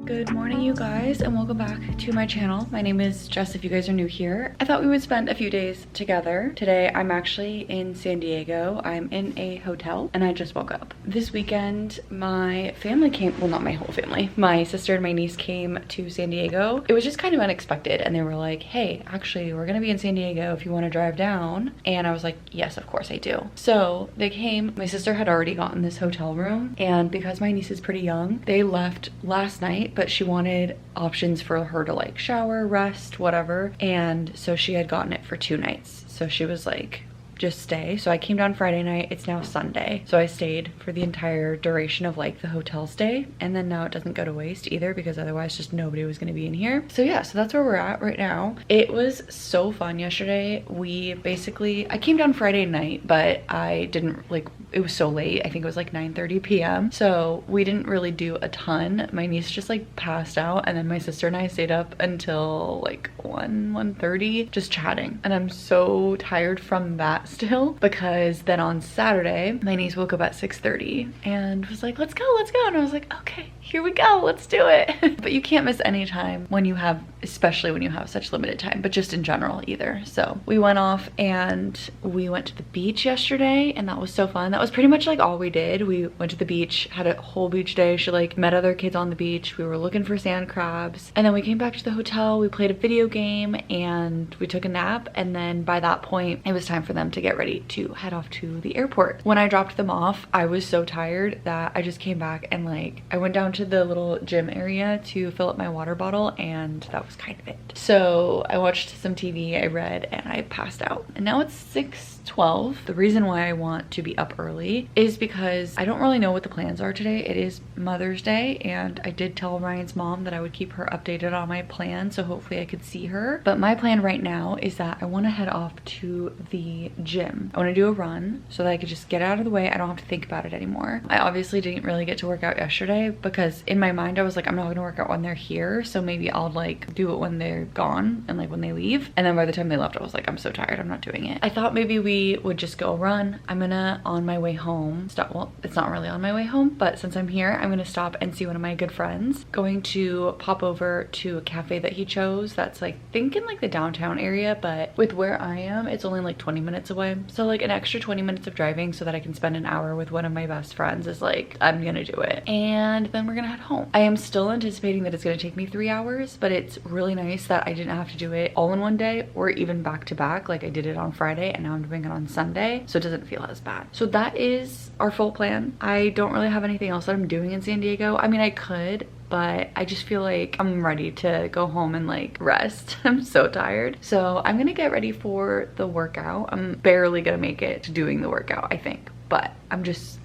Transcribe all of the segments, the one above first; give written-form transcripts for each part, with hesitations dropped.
Good morning, you guys, and welcome back to my channel. My name is Jess if you guys are new here. I thought we would spend a few days together. Today I'm actually in San Diego. I'm in a hotel and I just woke up. This weekend my family came, well, not my whole family, my sister and my niece came to San Diego. It was just kind of unexpected and they were like, hey, actually we're gonna be in San Diego if you want to drive down. And I was like, yes, of course I do. So they came. My sister had already gotten this hotel room, and because my niece is pretty young, they left last night, but she wanted options for her to like shower, rest, whatever. And so she had gotten it for 2 nights. So she was like, just stay. So I came down Friday night. It's now Sunday. So I stayed for the entire duration of like the hotel stay. And then now it doesn't go to waste either because otherwise just nobody was going to be in here. So yeah, so that's where we're at right now. It was so fun yesterday. I came down Friday night, but I didn't like, it was so late. I think it was like 9:30 p.m. So we didn't really do a ton. My niece just like passed out, and then my sister and I stayed up until like 1:30 just chatting. And I'm so tired from that still, because then on Saturday my niece woke up at 6:30 and was like, let's go. And I was like, okay, here we go, let's do it. But you can't miss any time when you have, especially when you have such limited time, but just in general either. So we went off and we went to the beach yesterday, and that was so fun. That was pretty much like all we did. We went to the beach, had a whole beach day. She like met other kids on the beach. We were looking for sand crabs, and then we came back to the hotel. We played a video game and we took a nap, and then by that point it was time for them to get ready to head off to the airport. When I dropped them off, I was so tired that I just came back and like I went down to the little gym area to fill up my water bottle, and that was kind of it. So I watched some TV, I read, and I passed out. And now it's 6:12. The reason why I want to be up early is because I don't really know what the plans are today. It is Mother's Day, and I did tell Ryan's mom that I would keep her updated on my plan, so hopefully I could see her. But my plan right now is that I want to head off to the gym. I want to do a run so that I could just get out of the way. I don't have to think about it anymore. I obviously didn't really get to work out yesterday because in my mind I was like, I'm not going to work out when they're here, so maybe I'll like do it when they're gone and like when they leave. And then by the time they left I was like, I'm so tired, I'm not doing it. I thought maybe we would just go run. I'm gonna, on my way home, stop. Well, it's not really on my way home, but since I'm here, I'm gonna stop and see one of my good friends. Going to pop over to a cafe that he chose that's like, think in like the downtown area, but with where I am, it's only like 20 minutes away. So like an extra 20 minutes of driving so that I can spend an hour with one of my best friends is like, I'm gonna do it. And then we're gonna head home. I am still anticipating that it's gonna take me 3 hours, but it's really nice that I didn't have to do it all in one day or even back to back. Like I did it on Friday and now I'm doing it on Sunday, so it doesn't feel as bad. So that is our full plan. I don't really have anything else that I'm doing in San Diego. I mean, I could, but I just feel like I'm ready to go home and like rest. I'm so tired. So I'm gonna get ready for the workout. I'm barely gonna make it to doing the workout, I think. But I'm just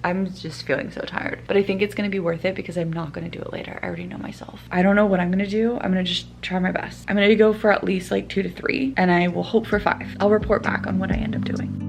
feeling so tired. But I think it's gonna be worth it because I'm not gonna do it later. I already know myself. I don't know what I'm gonna do. I'm gonna just try my best. I'm gonna go for at least like 2 to 3, and I will hope for 5. I'll report back on what I end up doing.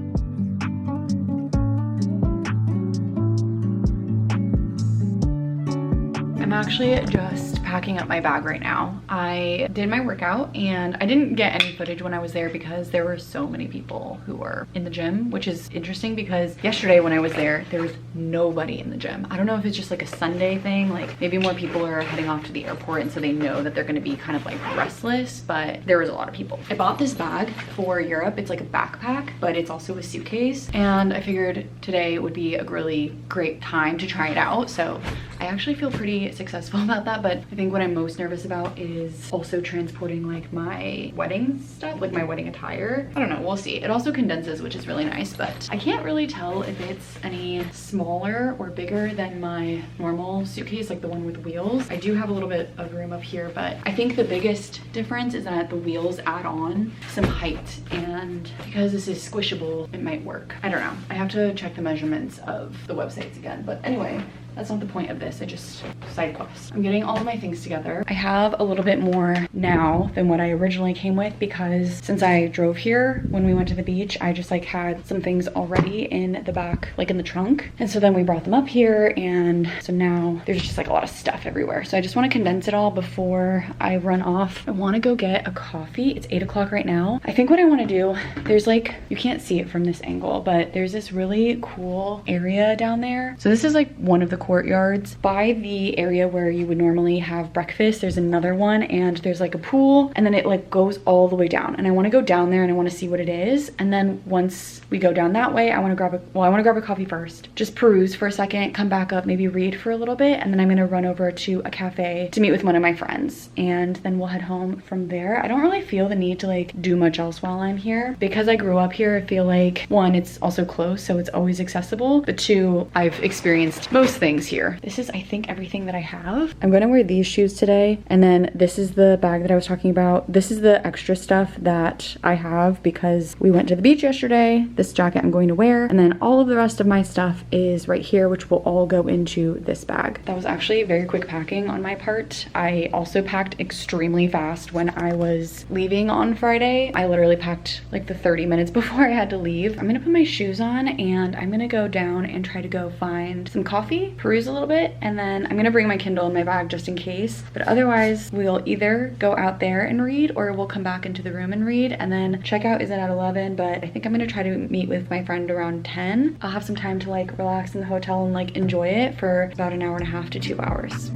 I'm actually just packing up my bag right now. I did my workout and I didn't get any footage when I was there because there were so many people who were in the gym, which is interesting because yesterday when I was there was nobody in the gym. I don't know if it's just like a Sunday thing, like maybe more people are heading off to the airport and so they know that they're gonna be kind of like restless, but there was a lot of people. I bought this bag for Europe. It's like a backpack, but it's also a suitcase, and I figured today would be a really great time to try it out. So I actually feel pretty successful about that, but I think what I'm most nervous about is also transporting like my wedding stuff, like my wedding attire. I don't know, we'll see. It also condenses, which is really nice, but I can't really tell if it's any smaller or bigger than my normal suitcase, like the one with wheels. I do have a little bit of room up here, but I think the biggest difference is that the wheels add on some height, and because this is squishable, it might work. I don't know. I have to check the measurements of the websites again, but anyway, that's not the point of this. I just side quest. I'm getting all of my things together. I have a little bit more now than what I originally came with because since I drove here when we went to the beach, I just like had some things already in the back, like in the trunk. And so then we brought them up here, and so now there's just like a lot of stuff everywhere. So I just want to condense it all before I run off. I want to go get a coffee. It's 8 o'clock right now. I think what I want to do, there's like, you can't see it from this angle, but there's this really cool area down there. So this is like one of the courtyards. By the area where you would normally have breakfast, there's another one, and there's like a pool, and then it like goes all the way down. And I want to go down there and I want to see what it is. And then once we go down that way, I want to grab a coffee first, just peruse for a second, come back up, maybe read for a little bit, and then I'm gonna run over to a cafe to meet with one of my friends, and then we'll head home from there. I don't really feel the need to like do much else while I'm here because I grew up here. I feel like, one, it's also close, so it's always accessible, but two, I've experienced most things here. This is, I think, everything that I have. I'm gonna wear these shoes today, and then this is the bag that I was talking about. This is the extra stuff that I have because we went to the beach yesterday. This jacket I'm going to wear, and then all of the rest of my stuff is right here, which will all go into this bag. That was actually very quick packing on my part. I also packed extremely fast when I was leaving on Friday. I literally packed like the 30 minutes before I had to leave. I'm gonna put my shoes on and I'm gonna go down and try to go find some coffee, peruse a little bit, and then I'm gonna bring my Kindle in my bag just in case. But otherwise, we'll either go out there and read or we'll come back into the room and read, and then checkout is at 11, but I think I'm gonna try to meet with my friend around 10. I'll have some time to like relax in the hotel and like enjoy it for about an hour and a half to 2 hours.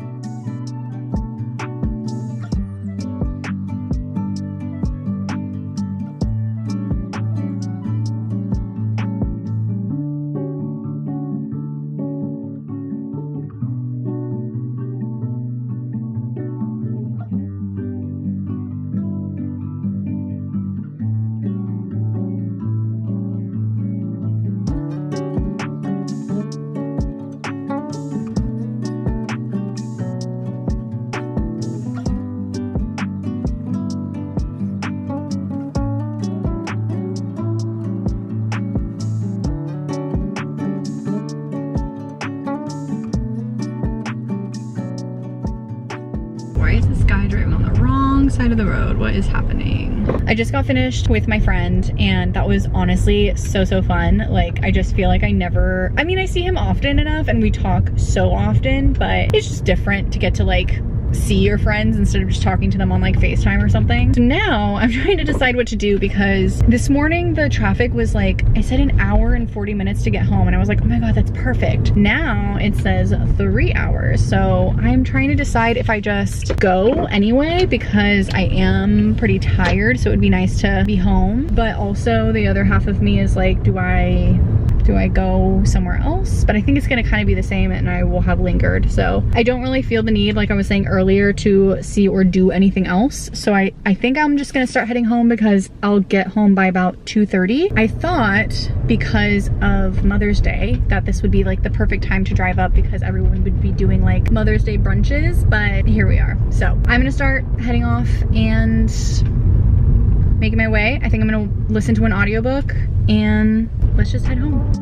Side of the road. What is happening? I just got finished with my friend and that was honestly so fun. Like, I just feel like I mean, I see him often enough and we talk so often, but it's just different to get to like see your friends instead of just talking to them on like FaceTime or something. So now I'm trying to decide what to do because this morning the traffic was like, I said an hour and 40 minutes to get home and I was like, oh my god, that's perfect. Now it says 3 hours. So I'm trying to decide if I just go anyway because I am pretty tired, so it would be nice to be home. But also the other half of me is like, do I go somewhere else? But I think it's gonna kind of be the same and I will have lingered. So I don't really feel the need, like I was saying earlier, to see or do anything else. So I think I'm just gonna start heading home because I'll get home by about 2:30. I thought because of Mother's Day that this would be like the perfect time to drive up because everyone would be doing like Mother's Day brunches, but here we are. So I'm gonna start heading off and making my way. I think I'm gonna listen to an audiobook and let's just head home.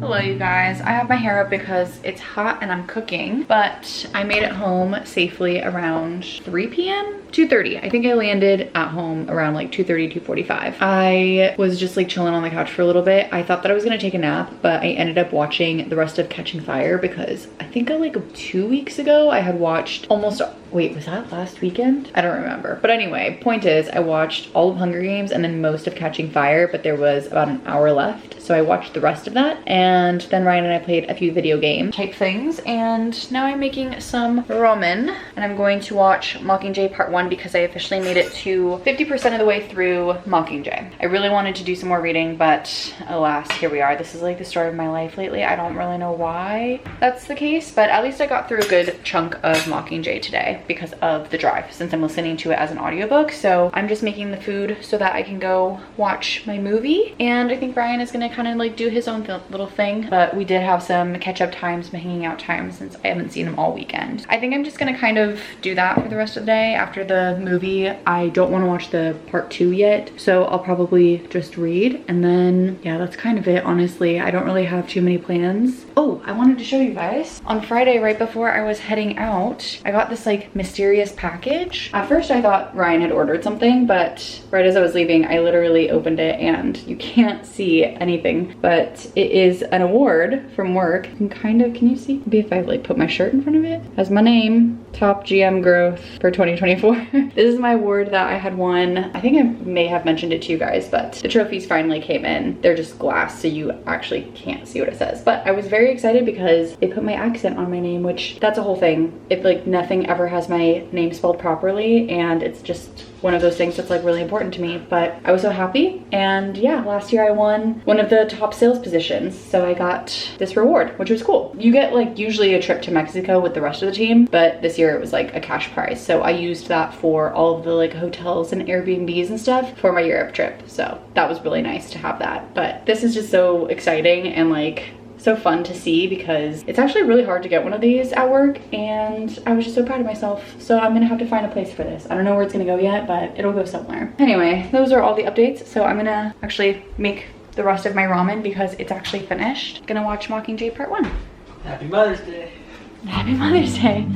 Hello you guys, I have my hair up because it's hot and I'm cooking, but I made it home safely around 3 p.m. 2:30. I think I landed at home around like 2:30, 2:45. I was just like chilling on the couch for a little bit. I thought that I was gonna take a nap, but I ended up watching the rest of Catching Fire because I think like 2 weeks ago I had watched almost, wait, was that last weekend? I don't remember. But anyway, point is I watched all of Hunger Games and then most of Catching Fire, but there was about an hour left. So I watched the rest of that, and then Ryan and I played a few video game type things, and now I'm making some ramen, and I'm going to watch Mockingjay Part 1 because I officially made it to 50% of the way through Mockingjay. I really wanted to do some more reading, but alas, here we are. This is like the story of my life lately. I don't really know why that's the case, but at least I got through a good chunk of Mockingjay today because of the drive, since I'm listening to it as an audiobook. So I'm just making the food so that I can go watch my movie, and I think Ryan is gonna kind of like do his own little thing, but we did have some catch-up times, some hanging out times, since I haven't seen him all weekend. I think I'm just gonna kind of do that for the rest of the day. After the movie, I don't want to watch the part 2 yet, so I'll probably just read, and then yeah, that's kind of it. Honestly, I don't really have too many plans. Oh, I wanted to show you guys on Friday right before I was heading out, I got this like mysterious package. At first I thought Ryan had ordered something, but right as I was leaving, I literally opened it and you can't see anything, but it is an award from work. You can you see? Maybe if I like put my shirt in front of it. It has my name, top GM growth for 2024. This is my award that I had won. I think I may have mentioned it to you guys, but the trophies finally came in. They're just glass, so you actually can't see what it says. But I was very excited because they put my accent on my name, which that's a whole thing. If like nothing ever has my name spelled properly, and it's just one of those things that's like really important to me. But I was so happy, and yeah, last year I won one of the top sales positions, so I got this reward, which was cool. You get like usually a trip to Mexico with the rest of the team, but this year it was like a cash prize, so I used that for all of the like hotels and Airbnbs and stuff for my Europe trip, so that was really nice to have that. But this is just so exciting and like so fun to see because it's actually really hard to get one of these at work, and I was just so proud of myself. So I'm gonna have to find a place for this. I don't know where it's gonna go yet, but it'll go somewhere. Anyway, those are all the updates. So I'm gonna actually make the rest of my ramen because it's actually finished. Gonna watch Mockingjay Part 1. Happy Mother's Day. Happy Mother's Day.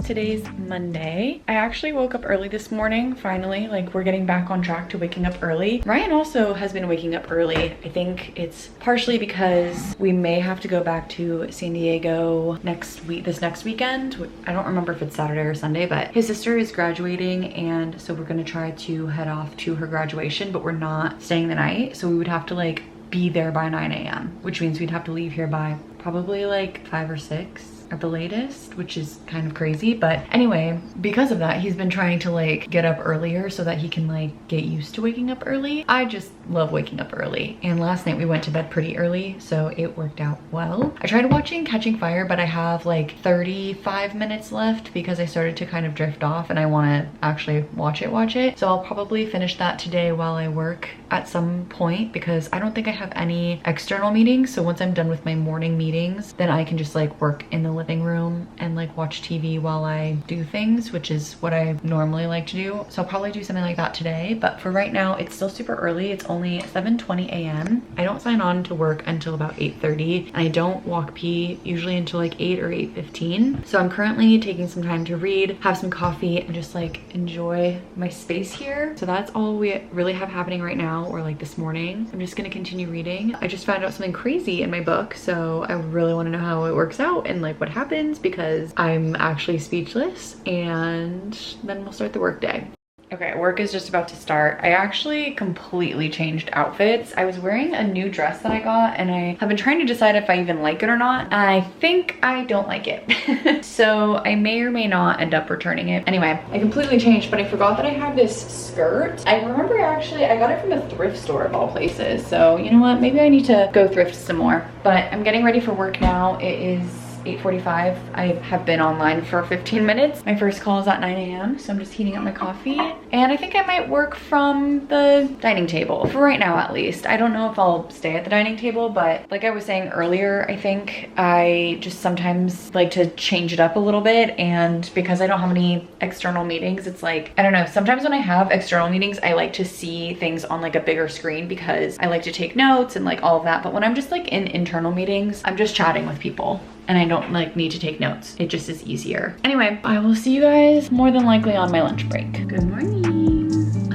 Today's Monday. I actually woke up early this morning, finally. Like, we're getting back on track to waking up early. Ryan also has been waking up early. I think it's partially because we may have to go back to San Diego this next weekend. I don't remember if it's Saturday or Sunday, but his sister is graduating, and so we're gonna try to head off to her graduation, but we're not staying the night, so we would have to like be there by 9 a.m., which means we'd have to leave here by probably like 5 or 6 at the latest, which is kind of crazy. But anyway, because of that, he's been trying to like get up earlier so that he can like get used to waking up early. I just love waking up early, and last night we went to bed pretty early, so it worked out well. I tried watching Catching Fire, but I have like 35 minutes left because I started to kind of drift off and I want to actually watch it. So I'll probably finish that today while I work at some point, because I don't think I have any external meetings. So once I'm done with my morning meetings, then I can just like work in the living room and like watch TV while I do things, which is what I normally like to do. So I'll probably do something like that today. But for right now, it's still super early. It's only 7:20 a.m. I don't sign on to work until about 8:30, and I don't walk pee usually until like 8 or 8:15. So I'm currently taking some time to read, have some coffee, and just like enjoy my space here. So that's all we really have happening right now, or like this morning. I'm just gonna continue reading. I just found out something crazy in my book, so I really want to know how it works out and like what happens, because I'm actually speechless, and then we'll start the work day. Okay, work is just about to start. I actually completely changed outfits. I was wearing a new dress that I got, and I have been trying to decide if I even like it or not. I think I don't like it. So I may or may not end up returning it. Anyway, I completely changed, but I forgot that I have this skirt. I remember actually, I got it from a thrift store of all places. So you know what, maybe I need to go thrift some more. But I'm getting ready for work now. It is 8:45. I have been online for 15 minutes. My first call is at 9 a.m. so I'm just heating up my coffee, and I think I might work from the dining table for right now, at least. I don't know if I'll stay at the dining table, but like I was saying earlier, I think I just sometimes like to change it up a little bit, and because I don't have any external meetings, it's like, I don't know, sometimes when I have external meetings, I like to see things on like a bigger screen because I like to take notes and like all of that. But when I'm just like in internal meetings, I'm just chatting with people, and I don't like need to take notes. It just is easier. Anyway, I will see you guys more than likely on my lunch break. Good morning.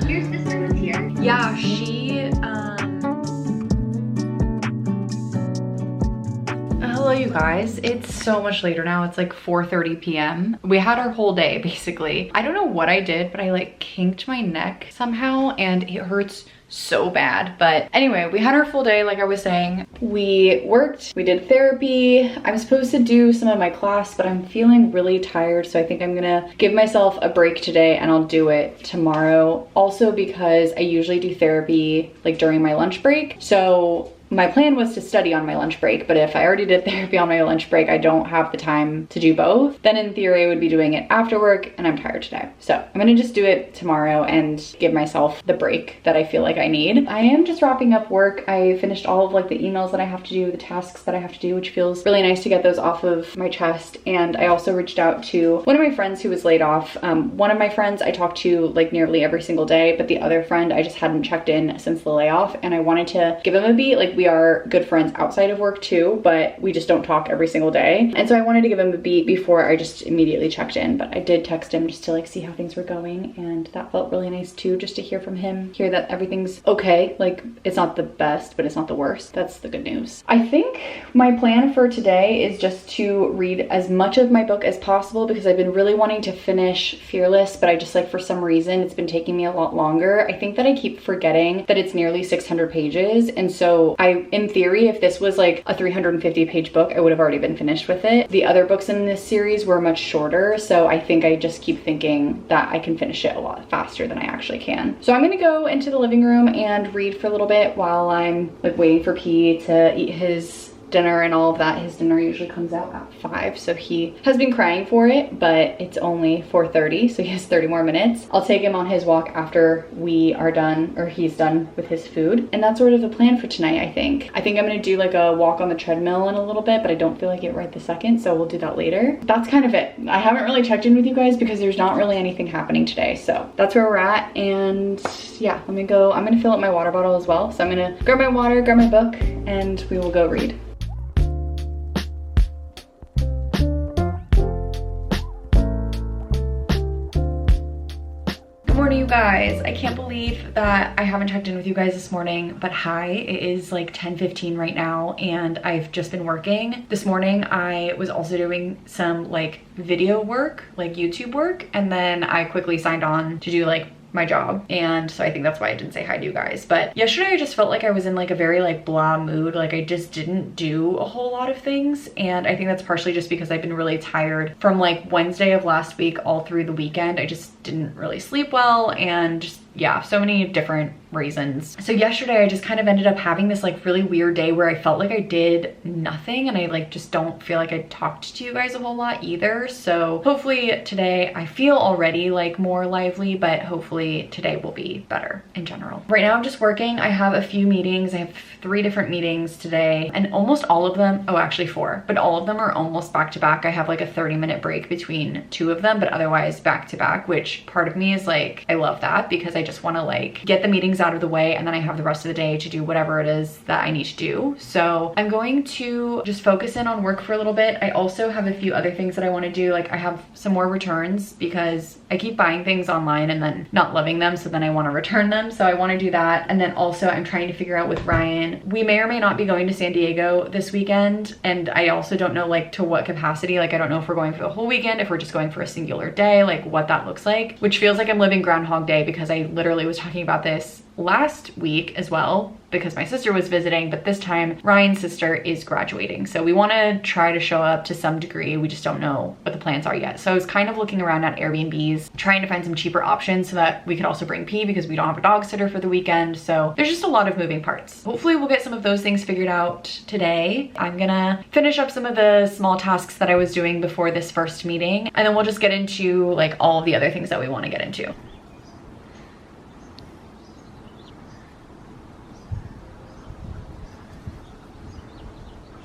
Your sister was here? Yeah, she, hello you guys. It's so much later now. It's like 4:30 p.m. We had our whole day basically. I don't know what I did, but I like kinked my neck somehow and it hurts so bad. But anyway, we had our full day. Like I was saying, we worked, we did therapy. I'm supposed to do some of my class, but I'm feeling really tired, so I think I'm gonna give myself a break today and I'll do it tomorrow. Also because I usually do therapy like during my lunch break, so my plan was to study on my lunch break, but if I already did therapy on my lunch break, I don't have the time to do both. Then in theory, I would be doing it after work, and I'm tired today. So I'm gonna just do it tomorrow and give myself the break that I feel like I need. I am just wrapping up work. I finished all of like the emails that I have to do, the tasks that I have to do, which feels really nice to get those off of my chest. And I also reached out to one of my friends who was laid off. One of my friends I talked to like nearly every single day, but the other friend I just hadn't checked in since the layoff, and I wanted to give him a beat. Like, we are good friends outside of work too, but we just don't talk every single day. And so I wanted to give him a beat before I just immediately checked in, but I did text him just to like see how things were going, and that felt really nice too, just to hear from him, hear that everything's okay. Like, it's not the best, but it's not the worst. That's the good news. I think my plan for today is just to read as much of my book as possible, because I've been really wanting to finish Fearless, but I just like, for some reason, it's been taking me a lot longer. I think that I keep forgetting that it's nearly 600 pages. And so in theory, if this was like a 350 page book, I would have already been finished with it. The other books in this series were much shorter. So I think I just keep thinking that I can finish it a lot faster than I actually can. So I'm gonna go into the living room and read for a little bit while I'm like waiting for P to eat his dinner and all of that. His dinner usually comes out at 5, so he has been crying for it, but it's only 4:30, so he has 30 more minutes. I'll take him on his walk after we are done, or he's done with his food, and that's sort of the plan for tonight. I think I'm gonna do like a walk on the treadmill in a little bit, but I don't feel like it right this second, so we'll do that later. That's kind of it. I haven't really checked in with you guys because there's not really anything happening today, so that's where we're at. And yeah, I'm gonna fill up my water bottle as well, so I'm gonna grab my water, grab my book, and we will go read. You guys, I can't believe that I haven't checked in with you guys this morning, but hi, it is like 10:15 right now, and I've just been working. This morning I was also doing some like video work, like YouTube work, and then I quickly signed on to do like my job, and so I think that's why I didn't say hi to you guys. But yesterday I just felt like I was in like a very like blah mood. Like, I just didn't do a whole lot of things, and I think that's partially just because I've been really tired from like Wednesday of last week all through the weekend. I just didn't really sleep well, and just, yeah, so many different reasons. So yesterday I just kind of ended up having this like really weird day where I felt like I did nothing, and I like just don't feel like I talked to you guys a whole lot either. So hopefully today, I feel already like more lively, but hopefully today will be better in general. Right now I'm just working. I have a few meetings. I have 3 different meetings today, and almost all of them, oh actually 4, but all of them are almost back to back. I have like a 30-minute break between 2 of them, but otherwise back to back, which part of me is like, I love that, because I just want to like get the meetings out of the way, and then I have the rest of the day to do whatever it is that I need to do. So I'm going to just focus in on work for a little bit. I also have a few other things that I want to do. Like, I have some more returns because I keep buying things online and then not loving them, so then I want to return them. So I want to do that. And then also I'm trying to figure out with Ryan, we may or may not be going to San Diego this weekend, and I also don't know like to what capacity. Like, I don't know if we're going for the whole weekend, if we're just going for a singular day, like what that looks like, which feels like I'm living Groundhog Day, because I literally was talking about this last week as well, because my sister was visiting, but this time Ryan's sister is graduating. So we want to try to show up to some degree. We just don't know what the plans are yet. So I was kind of looking around at Airbnbs, trying to find some cheaper options so that we could also bring P, because we don't have a dog sitter for the weekend. So there's just a lot of moving parts. Hopefully we'll get some of those things figured out today. I'm gonna finish up some of the small tasks that I was doing before this first meeting, and then we'll just get into like all of the other things that we want to get into.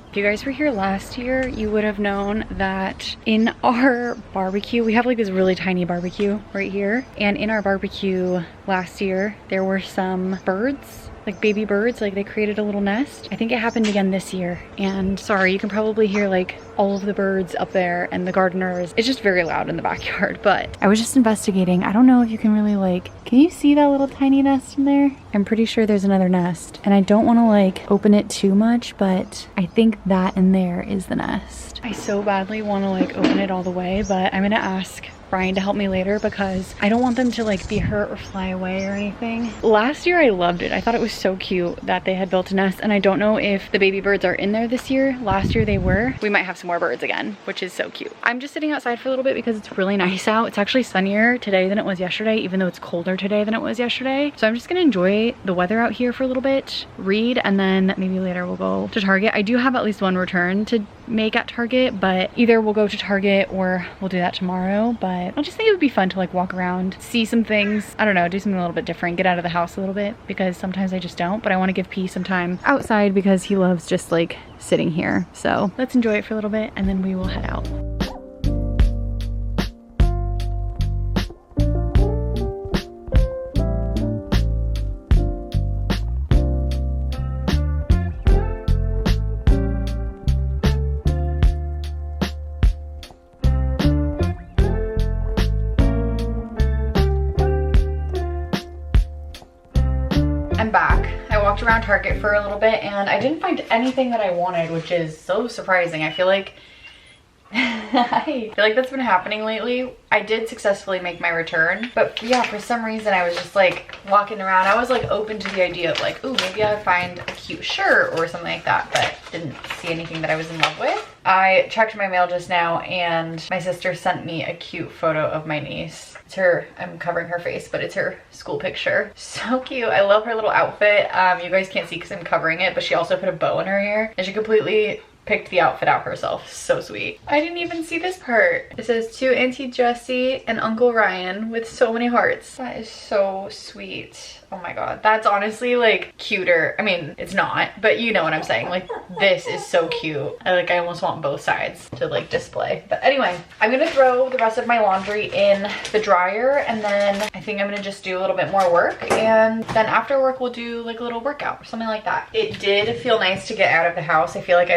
If you guys were here last year, you would have known that in our barbecue, we have like this really tiny barbecue right here. And in our barbecue last year, there were some birds, like baby birds, like they created a little nest. I think it happened again this year. And sorry, you can probably hear like all of the birds up there and the gardeners. It's just very loud in the backyard, but I was just investigating. I don't know if you can really like, can you see that little tiny nest in there? I'm pretty sure there's another nest, and I don't want to like open it too much, but I think that in there is the nest. I so badly want to like open it all the way, but I'm gonna ask Brian to help me later because I don't want them to like be hurt or fly away or anything. Last year I loved it. I thought it was so cute that they had built a nest, and I don't know if the baby birds are in there this year. Last year they were. We might have some more birds again, which is so cute. I'm just sitting outside for a little bit because it's really nice out. It's actually sunnier today than it was yesterday, even though it's colder today than it was yesterday. So I'm just gonna enjoy the weather out here for a little bit, read, and then maybe later we'll go to Target. I do have at least one return to make at Target, but either we'll go to Target or we'll do that tomorrow. But I just think it would be fun to like walk around, see some things, I don't know, do something a little bit different, get out of the house a little bit, because sometimes I just don't. But I want to give P some time outside because he loves just like sitting here. So let's enjoy it for a little bit and then we will head out. I'm back. I walked around Target for a little bit and I didn't find anything that I wanted, which is so surprising. I feel like that's been happening lately. I did successfully make my return, but yeah, for some reason I was just like walking around. I was like open to the idea of like, ooh, maybe I'd find a cute shirt or something like that, but didn't see anything that I was in love with. I checked my mail just now and my sister sent me a cute photo of my niece. It's her, I'm covering her face, but it's her school picture. So cute. I love her little outfit. You guys can't see because I'm covering it, but she also put a bow in her hair and she completely picked the outfit out herself. So sweet. I didn't even see this part. It says to Auntie Jessie and Uncle Ryan with so many hearts. That is so sweet. Oh my god, that's honestly like cuter. I mean, it's not, but you know what I'm saying. Like, this is so cute. I almost want both sides to like display. But anyway, I'm gonna throw the rest of my laundry in the dryer, and then I think I'm gonna just do a little bit more work, and then after work we'll do like a little workout or something like that. It did feel nice to get out of the house. I feel like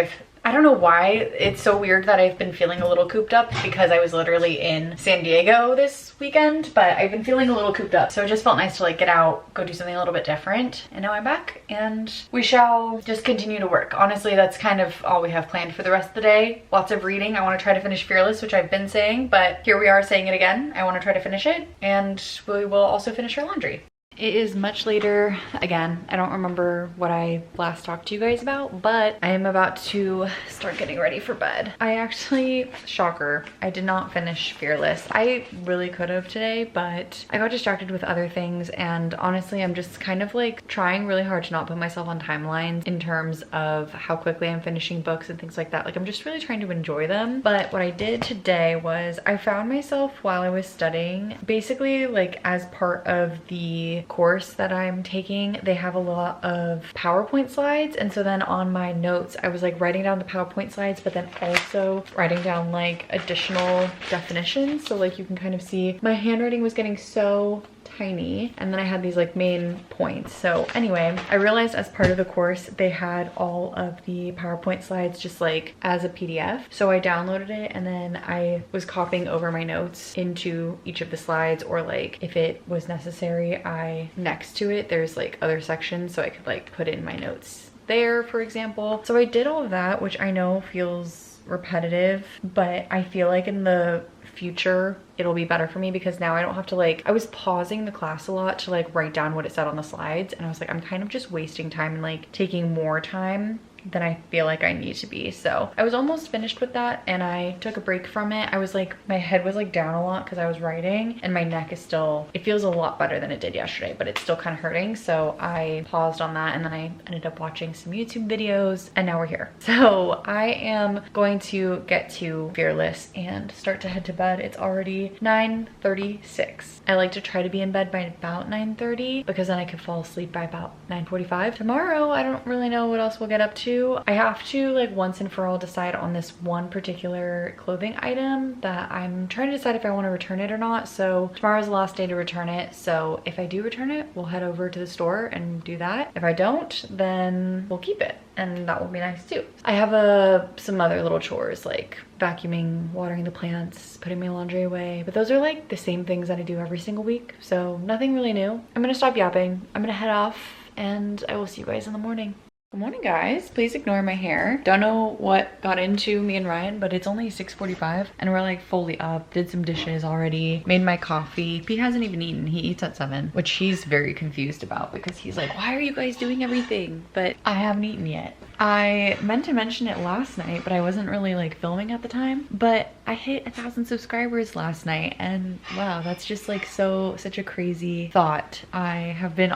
I don't know why. It's so weird that I've been feeling a little cooped up because I was literally in San Diego this weekend, but I've been feeling a little cooped up. So it just felt nice to like get out, go do something a little bit different. And now I'm back and we shall just continue to work. Honestly, that's kind of all we have planned for the rest of the day. Lots of reading. I want to try to finish Fearless, which I've been saying, but here we are saying it again. I want to try to finish it, and we will also finish our laundry. It is much later. Again, I don't remember what I last talked to you guys about, but I am about to start getting ready for bed. I actually, shocker, I did not finish Fearless. I really could have today, but I got distracted with other things, and honestly, I'm just kind of like trying really hard to not put myself on timelines in terms of how quickly I'm finishing books and things like that. Like, I'm just really trying to enjoy them. But what I did today was I found myself while I was studying, basically like as part of the course that I'm taking, they have a lot of PowerPoint slides, and so then on my notes I was like writing down the PowerPoint slides, but then also writing down like additional definitions, so like you can kind of see my handwriting was getting so tiny, and then I had these like main points. So anyway, I realized as part of the course they had all of the PowerPoint slides just like as a PDF, so I downloaded it and then I was copying over my notes into each of the slides, or like if it was necessary, I next to it there's like other sections so I could like put in my notes there, for example. So I did all of that, which I know feels repetitive, but I feel like in the future it'll be better for me because now I don't have to like, I was pausing the class a lot to like write down what it said on the slides, and I was like, I'm kind of just wasting time and like taking more time than I feel like I need to be. So I was almost finished with that and I took a break from it. I was like, my head was like down a lot because I was writing, and my neck is still, it feels a lot better than it did yesterday, but it's still kind of hurting. So I paused on that, and then I ended up watching some YouTube videos, and now we're here. So I am going to get to Fearless and start to head to bed. It's already 9:36. I like to try to be in bed by about 9:30 because then I can fall asleep by about 9:45. Tomorrow, I don't really know what else we'll get up to. I have to like once and for all decide on this one particular clothing item that I'm trying to decide if I want to return it or not. So tomorrow's the last day to return it. So if I do return it, we'll head over to the store and do that. If I don't, then we'll keep it, and that will be nice too. I have some other little chores like vacuuming, watering the plants, putting my laundry away, but those are like the same things that I do every single week, so nothing really new. I'm gonna stop yapping. I'm gonna head off, and I will see you guys in the morning. Good morning, guys. Please ignore my hair. Don't know what got into me and Ryan, but it's only 6:45 and we're like fully up, did some dishes already, made my coffee. He hasn't even eaten. He eats at 7, which he's very confused about because he's like, why are you guys doing everything? But I haven't eaten yet. I meant to mention it last night, but I wasn't really like filming at the time. But I hit 1,000 subscribers last night, and wow, that's just like such a crazy thought. I have been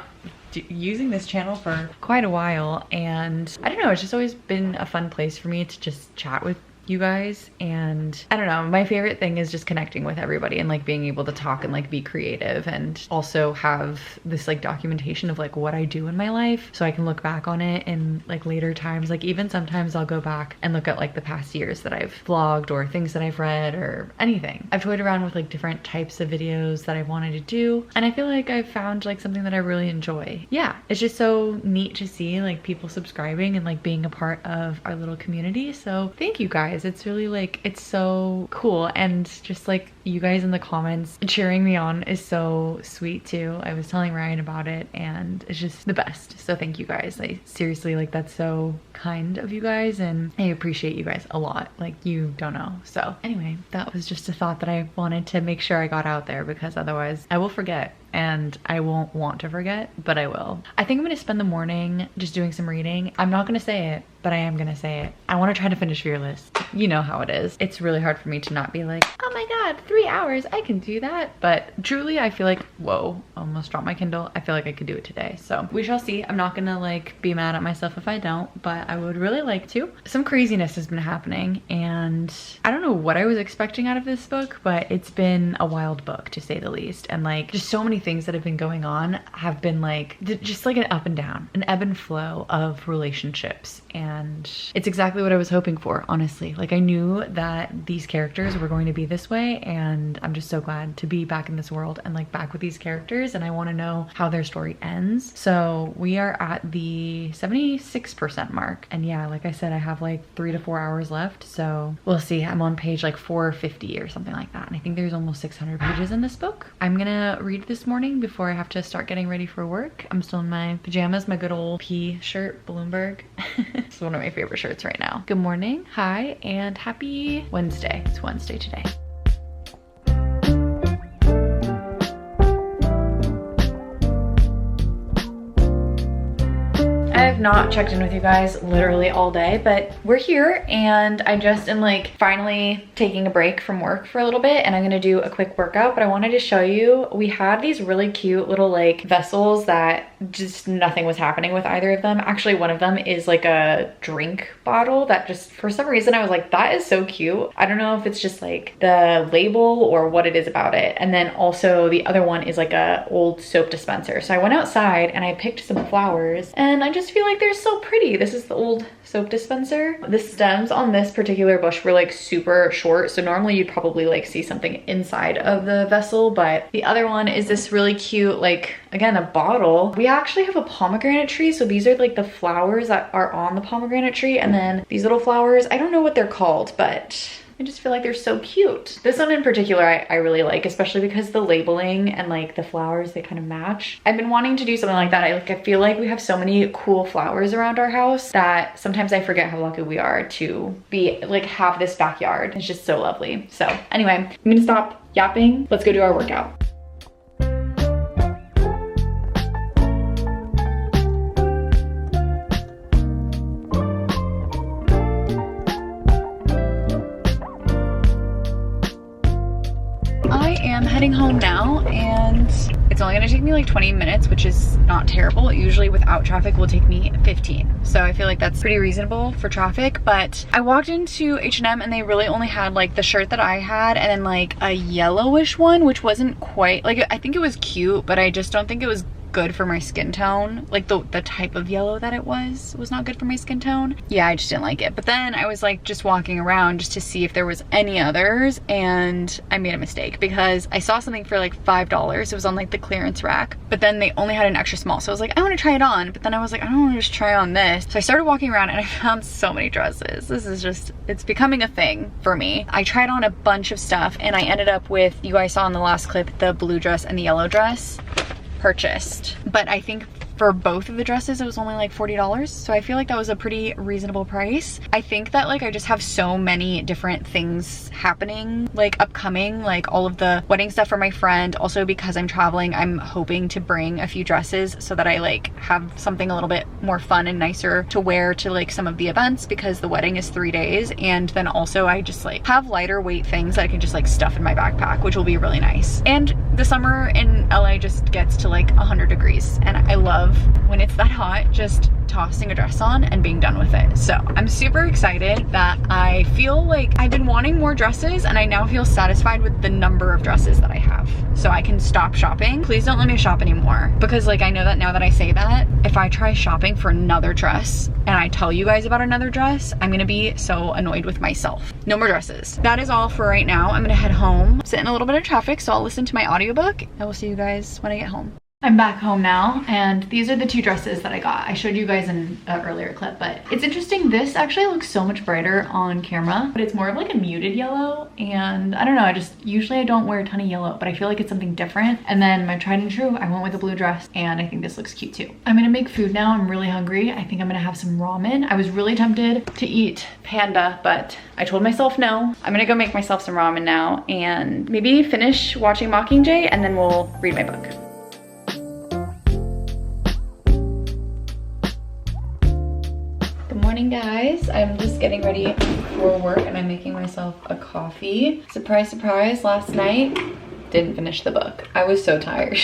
using this channel for quite a while, and I don't know, it's just always been a fun place for me to just chat with you guys. And I don't know, my favorite thing is just connecting with everybody and like being able to talk and like be creative and also have this like documentation of like what I do in my life so I can look back on it in like later times. Like even sometimes I'll go back and look at like the past years that I've vlogged or things that I've read or anything. I've toyed around with like different types of videos that I wanted to do, and I feel like I've found like something that I really enjoy. Yeah, it's just so neat to see like people subscribing and like being a part of our little community. So thank you guys. It's really like, it's so cool, and just like you guys in the comments cheering me on is so sweet too. I was telling Ryan about it and it's just the best. So thank you guys. I seriously, like, that's so kind of you guys, and I appreciate you guys a lot. Like, you don't know. So anyway, that was just a thought that I wanted to make sure I got out there, because otherwise I will forget. And I won't want to forget, but I will. I think I'm gonna spend the morning just doing some reading. I'm not gonna say it, but I am gonna say it. I wanna try to finish Fearless. You know how it is. It's really hard for me to not be like, oh my God, 3 hours, I can do that. But truly, I feel like, whoa, almost dropped my Kindle. I feel like I could do it today. So we shall see. I'm not gonna like be mad at myself if I don't, but I would really like to. Some craziness has been happening, and I don't know what I was expecting out of this book, but it's been a wild book to say the least. And like, just so many things that have been going on have been like just like an up and down, an ebb and flow of relationships, and it's exactly what I was hoping for, honestly. Like, I knew that these characters were going to be this way, and I'm just so glad to be back in this world and like back with these characters, and I want to know how their story ends. So we are at the 76% mark, and yeah, like I said, I have like 3 to 4 hours left, so we'll see. I'm on page like 450 or something like that, and I think there's almost 600 pages in this book. I'm gonna read this morning before I have to start getting ready for work. I'm still in my pajamas, my good old P shirt, Bloomberg. It's one of my favorite shirts right now. Good morning, hi, and happy Wednesday. It's Wednesday today. I have not checked in with you guys literally all day, but we're here, and I just am like finally taking a break from work for a little bit, and I'm gonna do a quick workout. But I wanted to show you, we had these really cute little like vessels that just nothing was happening with either of them. Actually, one of them is like a drink bottle that just for some reason I was like, that is so cute. I don't know if it's just like the label or what it is about it. And then also the other one is like a old soap dispenser. So I went outside and I picked some flowers, and I just feel like they're so pretty. This is the old soap dispenser. The stems on this particular bush were like super short, so normally you'd probably like see something inside of the vessel, but the other one is this really cute, like, again, a bottle. We actually have a pomegranate tree, so these are like the flowers that are on the pomegranate tree, and then these little flowers, I don't know what they're called, but I just feel like they're so cute. This one in particular I really like, especially because the labeling and like the flowers, they kind of match. I've been wanting to do something like that. I feel like we have so many cool flowers around our house that sometimes I forget how lucky we are to be like have this backyard. It's just so lovely. So anyway, I'm gonna stop yapping. Let's go do our workout. I'm heading home now, and it's only gonna take me like 20 minutes, which is not terrible. Usually without traffic will take me 15. So I feel like that's pretty reasonable for traffic. But I walked into H&M and they really only had like the shirt that I had, and then like a yellowish one, which wasn't quite, like, I think it was cute, but I just don't think it was good for my skin tone. Like the type of yellow that it was not good for my skin tone. Yeah, I just didn't like it. But then I was like just walking around just to see if there was any others, and I made a mistake because I saw something for like $5. It was on like the clearance rack, but then they only had an extra small. So I was like, I want to try it on, but then I was like, I don't want to just try on this. So I started walking around and I found so many dresses. This is just, it's becoming a thing for me. I tried on a bunch of stuff and I ended up with, you guys saw in the last clip, the blue dress and the yellow dress purchased. But I think for both of the dresses, it was only like $40. So I feel like that was a pretty reasonable price. I think that like I just have so many different things happening, like upcoming, like all of the wedding stuff for my friend. Also because I'm traveling, I'm hoping to bring a few dresses so that I like have something a little bit more fun and nicer to wear to like some of the events, because the wedding is 3 days. And then also I just like have lighter weight things that I can just like stuff in my backpack, which will be really nice. And the summer in LA just gets to like 100 degrees, and I love when it's that hot, just tossing a dress on and being done with it. So I'm super excited that I feel like I've been wanting more dresses, and I now feel satisfied with the number of dresses that I have. So I can stop shopping. Please don't let me shop anymore, because like I know that now that I say that, if I try shopping for another dress and I tell you guys about another dress, I'm gonna be so annoyed with myself. No more dresses. That is all for right now. I'm gonna head home, sit in a little bit of traffic, so I'll listen to my audiobook. I will see you guys when I get home. I'm back home now, and these are the two dresses that I got. I showed you guys in an earlier clip, but it's interesting. This actually looks so much brighter on camera, but it's more of like a muted yellow, and I don't know, usually I don't wear a ton of yellow, but I feel like it's something different. And then my tried and true, I went with a blue dress, and I think this looks cute too. I'm gonna make food now. I'm really hungry. I think I'm gonna have some ramen. I was really tempted to eat panda, but I told myself no. I'm gonna go make myself some ramen now and maybe finish watching Mockingjay, and then we'll read my book. Morning guys, I'm just getting ready for work and I'm making myself a coffee. Surprise, surprise, last night didn't finish the book. I was so tired,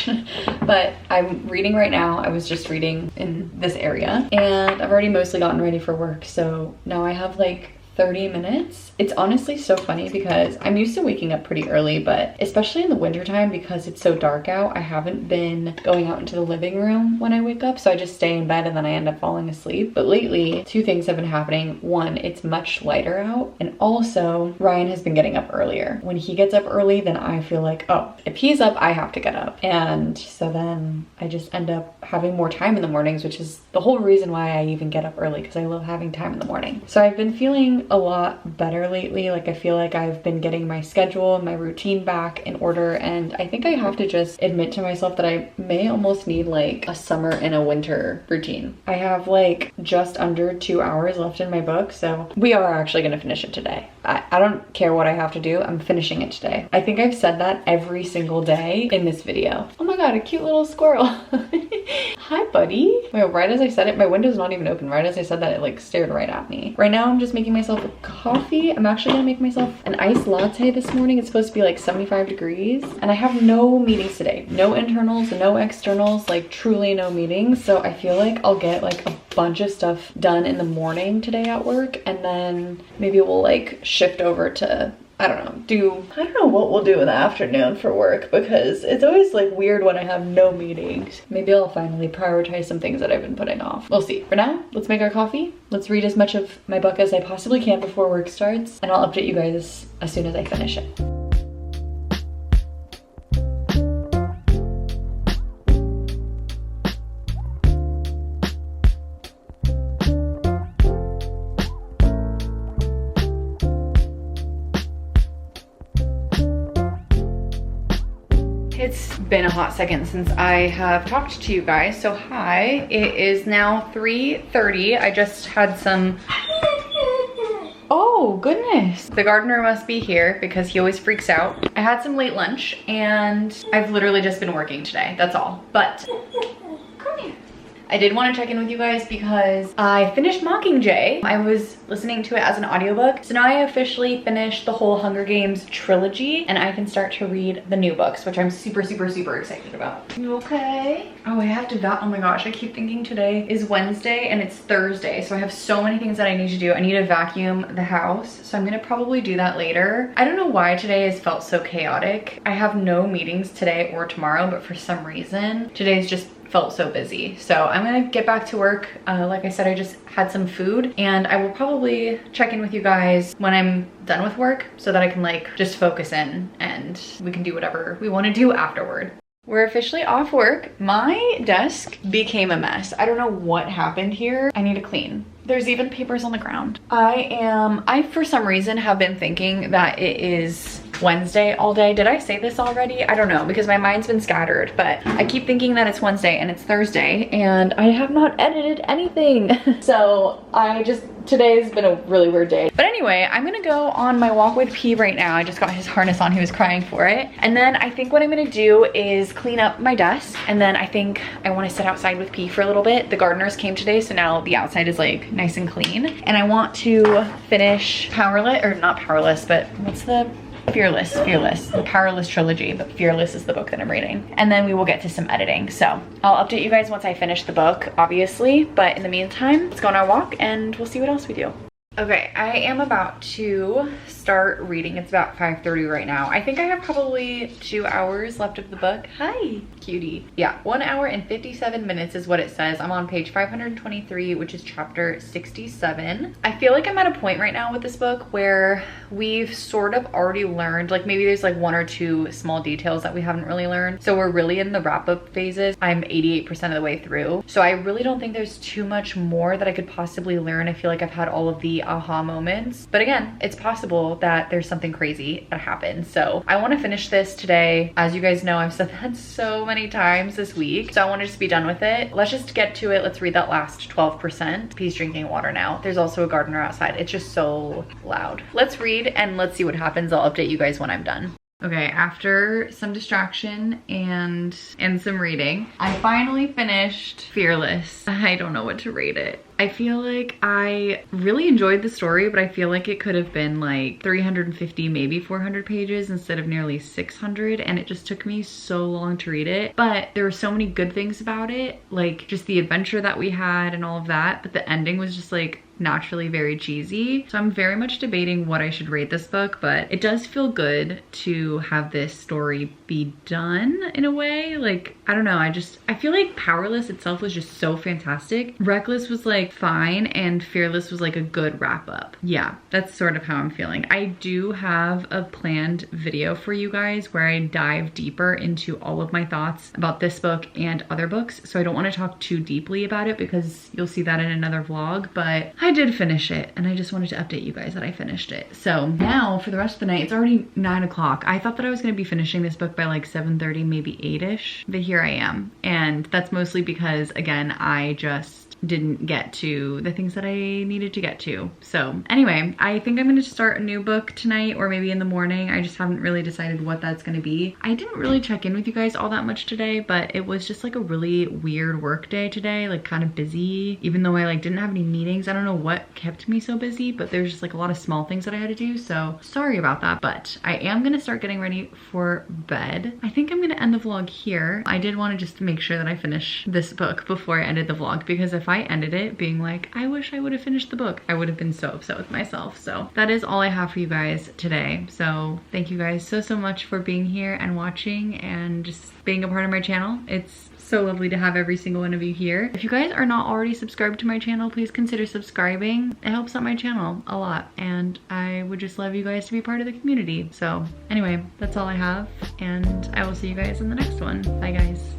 but I'm reading right now. I was just reading in this area and I've already mostly gotten ready for work. So now I have like 30 minutes. It's honestly so funny because I'm used to waking up pretty early, but especially in the wintertime because it's so dark out, I haven't been going out into the living room when I wake up. So I just stay in bed and then I end up falling asleep. But lately, two things have been happening. One, it's much lighter out. And also Ryan has been getting up earlier. When he gets up early, then I feel like, oh, if he's up, I have to get up. And so then I just end up having more time in the mornings, which is the whole reason why I even get up early, because I love having time in the morning. So I've been feeling a lot better lately. Like I feel like I've been getting my schedule and my routine back in order, and I think I have to just admit to myself that I may almost need like a summer and a winter routine. I have like just under 2 hours left in my book, so we are actually going to finish it today. I don't care what I have to do, I'm finishing it today. I think I've said that every single day in this video. Oh my god, a cute little squirrel. Hi buddy. Wait, right as I said it, my window's not even open. Right as I said that, it like stared right at me. Right now I'm just making myself a coffee. I'm actually gonna make myself an iced latte this morning. It's supposed to be like 75 degrees and I have no meetings today. No internals, no externals, like truly no meetings. So I feel like I'll get like a bunch of stuff done in the morning today at work, and then maybe we'll like shift over to, I don't know what we'll do in the afternoon for work, because it's always like weird when I have no meetings. Maybe I'll finally prioritize some things that I've been putting off. We'll see. For now, let's make our coffee. Let's read as much of my book as I possibly can before work starts, and I'll update you guys as soon as I finish it. It's been a hot second since I have talked to you guys, so hi. It is now 3:30. I just had some... Oh, goodness. The gardener must be here because he always freaks out. I had some late lunch and I've literally just been working today, that's all. But come here. I did want to check in with you guys because I finished Mockingjay. I was listening to it as an audiobook. So now I officially finished the whole Hunger Games trilogy and I can start to read the new books, which I'm super, super, super excited about. You okay? Oh, I have to, oh my gosh, I keep thinking today is Wednesday and it's Thursday. So I have so many things that I need to do. I need to vacuum the house. So I'm gonna probably do that later. I don't know why today has felt so chaotic. I have no meetings today or tomorrow, but for some reason, today's just felt so busy. So I'm gonna get back to work. Like I said, I just had some food and I will probably check in with you guys when I'm done with work so that I can like just focus in and we can do whatever we want to do afterward. We're officially off work. My desk became a mess. I don't know what happened here. I need to clean. There's even papers on the ground. I for some reason have been thinking that it is Wednesday all day. Did I say this already? I don't know because my mind's been scattered, but I keep thinking that it's Wednesday and it's Thursday and I have not edited anything. So today has been a really weird day. But anyway, I'm gonna go on my walk with P right now. I just got his harness on, he was crying for it. And then I think what I'm gonna do is clean up my desk. And then I think I wanna sit outside with P for a little bit. The gardeners came today, so now the outside is like nice and clean. And I want to finish Powerless, or not Powerless, but what's the Fearless, the Powerless trilogy, but Fearless is the book that I'm reading. And then we will get to some editing. So I'll update you guys once I finish the book, obviously. But in the meantime, let's go on our walk and we'll see what else we do. Okay, I am about to start reading. It's about 5:30 right now. I think I have probably 2 hours left of the book. Hi, cutie. Yeah, 1 hour and 57 minutes is what it says. I'm on page 523, which is chapter 67. I feel like I'm at a point right now with this book where we've sort of already learned, like maybe there's like 1 or 2 small details that we haven't really learned. So we're really in the wrap-up phases. I'm 88% of the way through. So I really don't think there's too much more that I could possibly learn. I feel like I've had all of the aha moments, but again, it's possible that there's something crazy that happens. So I want to finish this today. As you guys know, I've said that so many times this week, so I want to just be done with it. Let's just get to it. Let's read that last 12%. He's drinking water now. There's also a gardener outside. It's just so loud. Let's read and let's see what happens. I'll update you guys when I'm done. Okay, after some distraction and some reading, I finally finished Fearless. I don't know what to rate it. I feel like I really enjoyed the story, but I feel like it could have been like 350, maybe 400 pages instead of nearly 600, and it just took me so long to read it. But there were so many good things about it, like just the adventure that we had and all of that, but the ending was just like naturally very cheesy. So I'm very much debating what I should rate this book, but it does feel good to have this story be done in a way. Like, I don't know, I feel like Powerless itself was just so fantastic. Reckless was like fine, and Fearless was like a good wrap up. Yeah, that's sort of how I'm feeling. I do have a planned video for you guys where I dive deeper into all of my thoughts about this book and other books. So I don't want to talk too deeply about it because you'll see that in another vlog, but I did finish it and I just wanted to update you guys that I finished it. So now for the rest of the night, it's already 9 o'clock. I thought that I was going to be finishing this book by like 7:30, maybe 8ish, but here I am. And that's mostly because, again, I just didn't get to the things that I needed to get to. So anyway, I think I'm gonna start a new book tonight or maybe in the morning. I just haven't really decided what that's gonna be. I didn't really check in with you guys all that much today, but it was just like a really weird work day today, like kind of busy, even though I like didn't have any meetings. I don't know what kept me so busy, but there's just like a lot of small things that I had to do. So sorry about that, but I am gonna start getting ready for bed. I think I'm gonna end the vlog here. I did want to just make sure that I finish this book before I ended the vlog, because if I ended it being like, I wish I would have finished the book, I would have been so upset with myself. So that is all I have for you guys today. So thank you guys so much for being here and watching and just being a part of my channel. It's so lovely to have every single one of you here. If you guys are not already subscribed to my channel, please consider subscribing. It helps out my channel a lot, and I would just love you guys to be part of the community. So anyway, that's all I have, and I will see you guys in the next one. Bye guys.